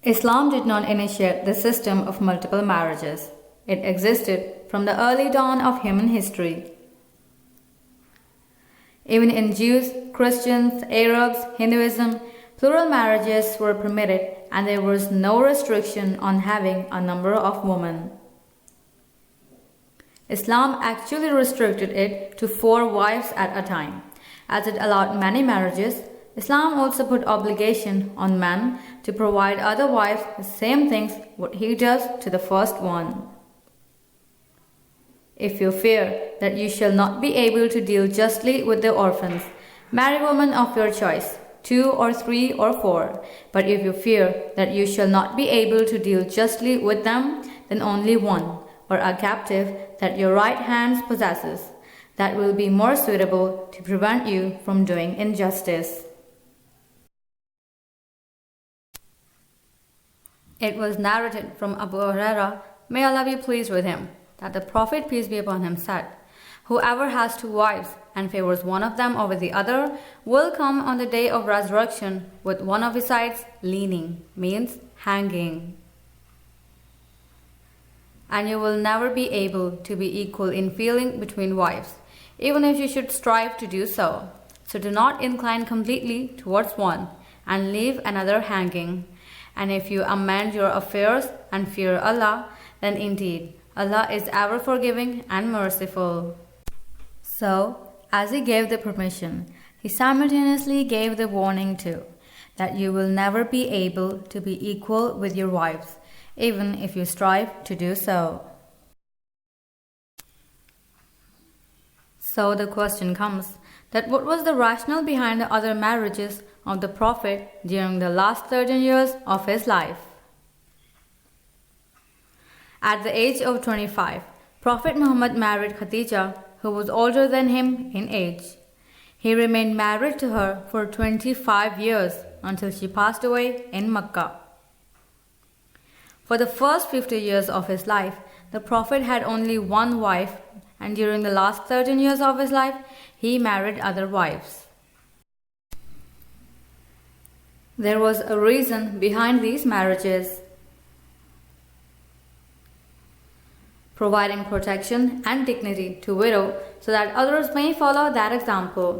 Islam did not initiate the system of multiple marriages. It existed from the early dawn of human history. Even in Jews, Christians, Arabs, Hinduism, plural marriages were permitted and there was no restriction on having a number of women. Islam actually restricted it to 4 wives at a time. As it allowed many marriages, Islam also put obligation on men to provide other wives the same things what he does to the first one. If you fear that you shall not be able to deal justly with the orphans, marry women of your choice, 2 or 3 or 4. But if you fear that you shall not be able to deal justly with them, then only one, or a captive that your right hand possesses. That will be more suitable to prevent you from doing injustice. It was narrated from Abu Huraira, may Allah be pleased with him, that the Prophet, peace be upon him, said, "Whoever has 2 wives and favors one of them over the other will come on the day of resurrection with one of his sides leaning," means hanging. And you will never be able to be equal in feeling between wives, even if you should strive to do so. So do not incline completely towards one and leave another hanging. And if you amend your affairs and fear Allah, then indeed Allah is ever forgiving and merciful. So, as he gave the permission, he simultaneously gave the warning too, that you will never be able to be equal with your wives, even if you strive to do so. So the question comes, that what was the rationale behind the other marriages of the Prophet during the last 13 years of his life? At the age of 25, Prophet Muhammad married Khadija, who was older than him in age. He remained married to her for 25 years until she passed away in Mecca. For the first 50 years of his life, the Prophet had only 1 wife, and during the last 13 years of his life, he married other wives. There was a reason behind these marriages: providing protection and dignity to widows so that others may follow that example.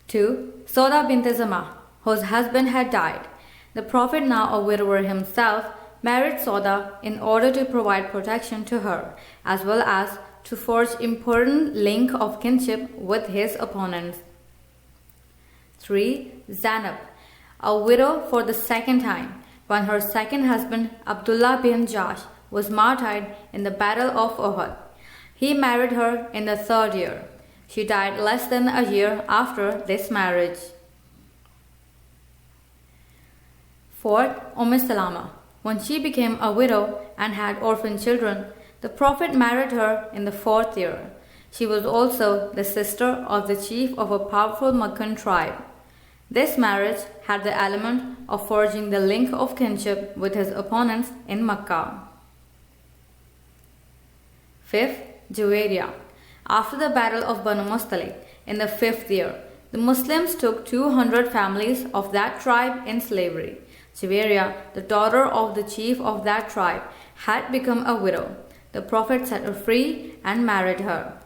2. Sauda bint Zamah, whose husband had died. The Prophet, now a widower himself, married Sauda in order to provide protection to her, as well as to forge important link of kinship with his opponents. 3. Zainab, a widow for the second time, when her second husband, Abdullah bin Jahsh, was martyred in the Battle of Uhud. He married her in the 3rd year. She died less than a year after this marriage. 4. Salama. When she became a widow and had orphan children, the Prophet married her in the 4th year. She was also the sister of the chief of a powerful Meccan tribe. This marriage had the element of forging the link of kinship with his opponents in Mecca. 5th, Juwayriya. After the Battle of Banu Mustalik in the 5th year, the Muslims took 200 families of that tribe in slavery. Juwayriya, the daughter of the chief of that tribe, had become a widow. The Prophet set her free and married her.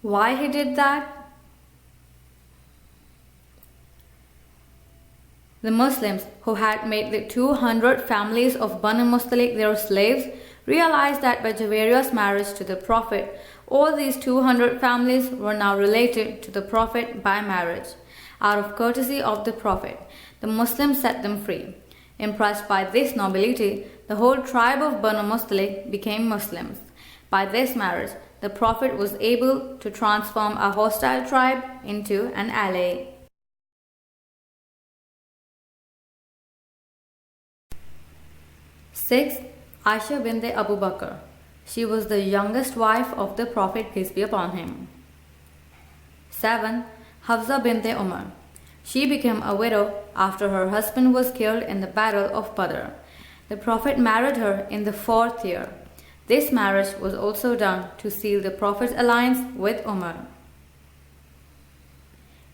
Why he did that? The Muslims, who had made the 200 families of Banu Mustalik their slaves, realized that by Juwayriya's marriage to the Prophet, all these 200 families were now related to the Prophet by marriage. Out of courtesy of the Prophet, the Muslims set them free. Impressed by this nobility, the whole tribe of Banu Mustalik became Muslims. By this marriage, the Prophet was able to transform a hostile tribe into an ally. 6. Aisha bint Abu Bakr. She was the youngest wife of the Prophet, peace be upon him. 7. Hafsa bint Umar. She became a widow after her husband was killed in the Battle of Badr. The Prophet married her in the 4th year. This marriage was also done to seal the Prophet's alliance with Umar.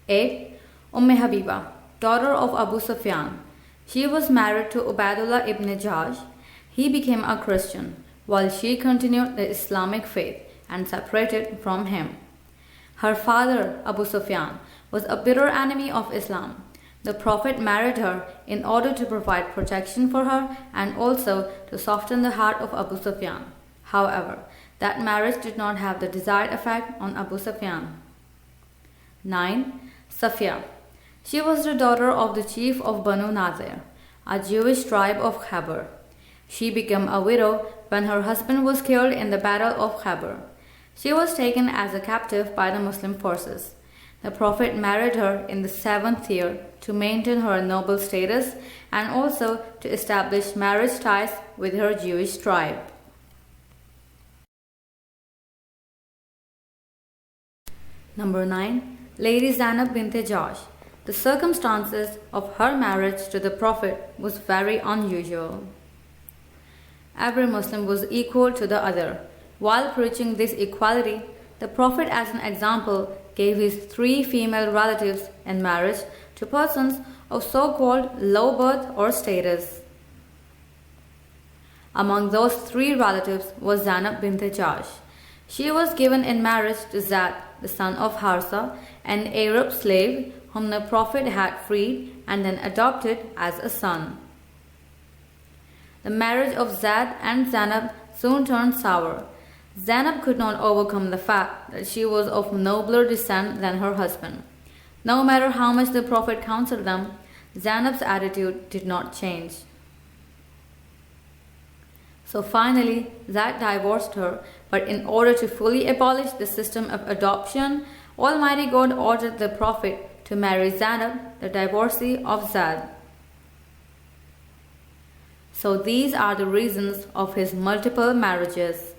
8. Habiba, daughter of Abu Sufyan. She was married to Ubaidullah ibn Jahsh. He became a Christian, while she continued the Islamic faith and separated from him. Her father, Abu Sufyan, was a bitter enemy of Islam. The Prophet married her in order to provide protection for her and also to soften the heart of Abu Sufyan. However, that marriage did not have the desired effect on Abu Sufyan. 9. Safiya. She was the daughter of the chief of Banu Nazir, a Jewish tribe of Khabar. She became a widow when her husband was killed in the Battle of Khabar. She was taken as a captive by the Muslim forces. The Prophet married her in the 7th year to maintain her noble status and also to establish marriage ties with her Jewish tribe. Number 9. Lady Zainab bint Jahsh. The circumstances of her marriage to the Prophet was very unusual. Every Muslim was equal to the other. While preaching this equality, the Prophet, as an example, gave his 3 female relatives in marriage to persons of so-called low birth or status. Among those 3 relatives was Zainab bint Jahsh. She was given in marriage to Zad, the son of Harsa, an Arab slave whom the Prophet had freed and then adopted as a son. The marriage of Zad and Zainab soon turned sour. Zainab could not overcome the fact that she was of nobler descent than her husband. No matter how much the Prophet counseled them, Zainab's attitude did not change. So finally, Zad divorced her, but in order to fully abolish the system of adoption, Almighty God ordered the Prophet to marry Zainab, the divorcee of Zad. So these are the reasons of his multiple marriages.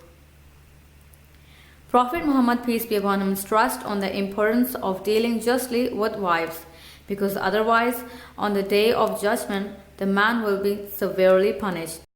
Prophet Muhammad, peace be upon him, stressed on the importance of dealing justly with wives, because otherwise, on the day of judgment, the man will be severely punished.